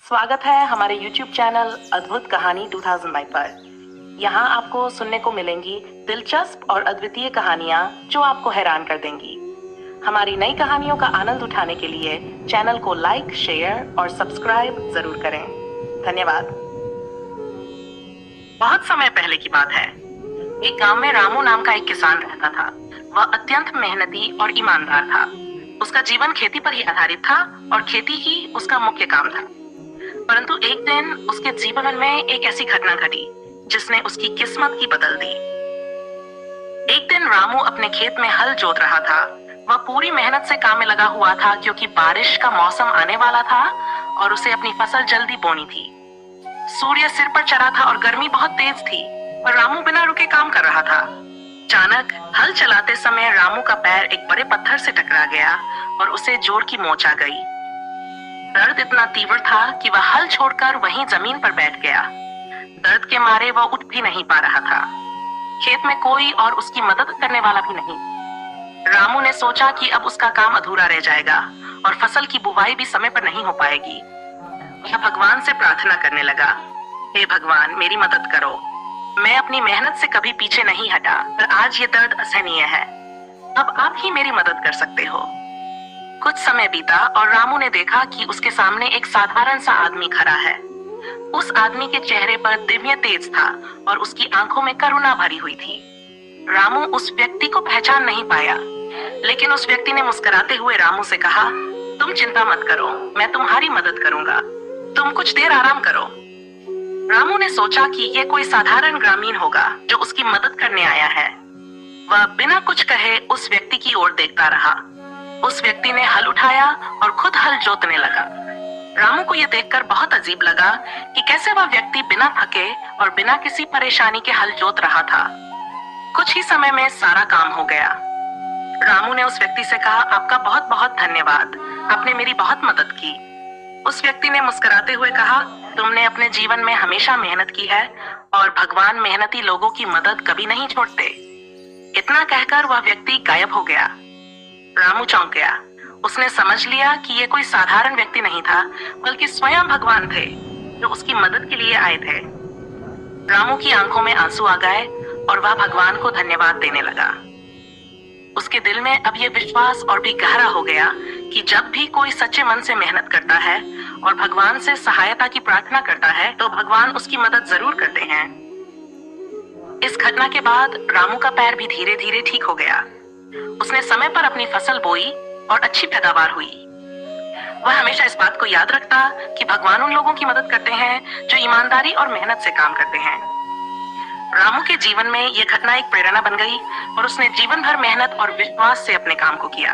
स्वागत है हमारे YouTube चैनल अद्भुत कहानी 2009 पर। यहाँ आपको सुनने को मिलेंगी दिलचस्प और अद्वितीय कहानियाँ जो आपको हैरान कर देंगी। हमारी नई कहानियों का आनंद उठाने के लिए चैनल को लाइक, शेयर और सब्सक्राइब जरूर करें। धन्यवाद। बहुत समय पहले की बात है। एक गांव में रामू नाम का एक किसान रहता था। वह अत्यंत मेहनती और ईमानदार था। उसका जीवन खेती पर ही आधारित था और खेती ही उसका मुख्य काम था। परंतु एक दिन उसके जीवन में एक ऐसी घटना घटी जिसने उसकी किस्मत ही बदल दी। एक दिन रामू अपने खेत में हल जोत रहा था। वह पूरी मेहनत से काम में लगा हुआ था क्योंकि बारिश का मौसम आने वाला था और उसे अपनी फसल जल्दी बोनी थी। सूर्य सिर पर चढ़ा था और गर्मी बहुत तेज थी, पर रामू बिना रुके काम कर रहा था। अचानक हल चलाते समय रामू का पैर एक बड़े पत्थर से टकरा गया और उसे जोर की मोच आ गई। दर्द इतना तीव्र था कि वह हल छोड़कर वहीं जमीन पर बैठ गया। दर्द के मारे वह उठ भी नहीं पा रहा था। खेत में कोई और उसकी मदद करने वाला भी नहीं। रामू ने सोचा कि अब उसका काम अधूरा रह जाएगा और फसल की बुवाई भी समय पर नहीं हो पाएगी। वह भगवान से प्रार्थना करने लगा, हे भगवान, मेरी मदद करो। मैं अपनी मेहनत से कभी पीछे नहीं हटा, पर आज ये दर्द असहनीय है। अब आप ही मेरी मदद कर सकते हो। कुछ समय बीता और रामू ने देखा कि उसके सामने एक साधारण सा आदमी खड़ा है। उस आदमी के चेहरे पर दिव्य तेज था और उसकी आंखों में करुणा भरी हुई थी। रामू उस व्यक्ति को पहचान नहीं पाया, लेकिन उस व्यक्ति ने मुस्कुराते हुए रामू से कहा, तुम चिंता मत करो, मैं तुम्हारी मदद करूंगा। तुम कुछ देर आराम करो। रामू ने सोचा कि यह कोई साधारण ग्रामीण होगा जो उसकी मदद करने आया है। वह बिना कुछ कहे उस व्यक्ति की ओर देखता रहा। उस व्यक्ति ने हल उठाया और खुद हल जोतने लगा। रामू को यह देखकर बहुत अजीब लगा कि कैसे वह व्यक्ति बिना थके और बिना किसी परेशानी के हल जोत रहा था। कुछ ही समय में सारा काम हो गया। रामू ने उस व्यक्ति से कहा, आपका बहुत बहुत धन्यवाद, आपने मेरी बहुत मदद की। उस व्यक्ति ने मुस्कुराते हुए कहा, तुमने अपने जीवन में हमेशा मेहनत की है और भगवान मेहनती लोगों की मदद कभी नहीं छोड़ते। इतना कहकर वह व्यक्ति गायब हो गया। रामू चौंक गया। उसने समझ लिया कि यह कोई साधारण व्यक्ति नहीं था, बल्कि स्वयं भगवान थे जो उसकी मदद के लिए आए थे। रामू की आंखों में आंसू आ गए और वह भगवान को धन्यवाद देने लगा। उसके दिल में अब यह विश्वास और भी गहरा हो गया कि जब भी कोई सच्चे मन से मेहनत करता है और भगवान से सहायता की प्रार्थना करता है तो भगवान उसकी मदद जरूर करते हैं। इस घटना के बाद रामू का पैर भी धीरे धीरे ठीक हो गया। उसने समय पर अपनी फसल बोई और अच्छी पैदावार हुई। वह हमेशा इस बात को याद रखता कि भगवान उन लोगों की मदद करते हैं जो ईमानदारी और मेहनत से काम करते हैं। रामू के जीवन में यह घटना एक प्रेरणा बन गई और उसने जीवन भर मेहनत और विश्वास से अपने काम को किया।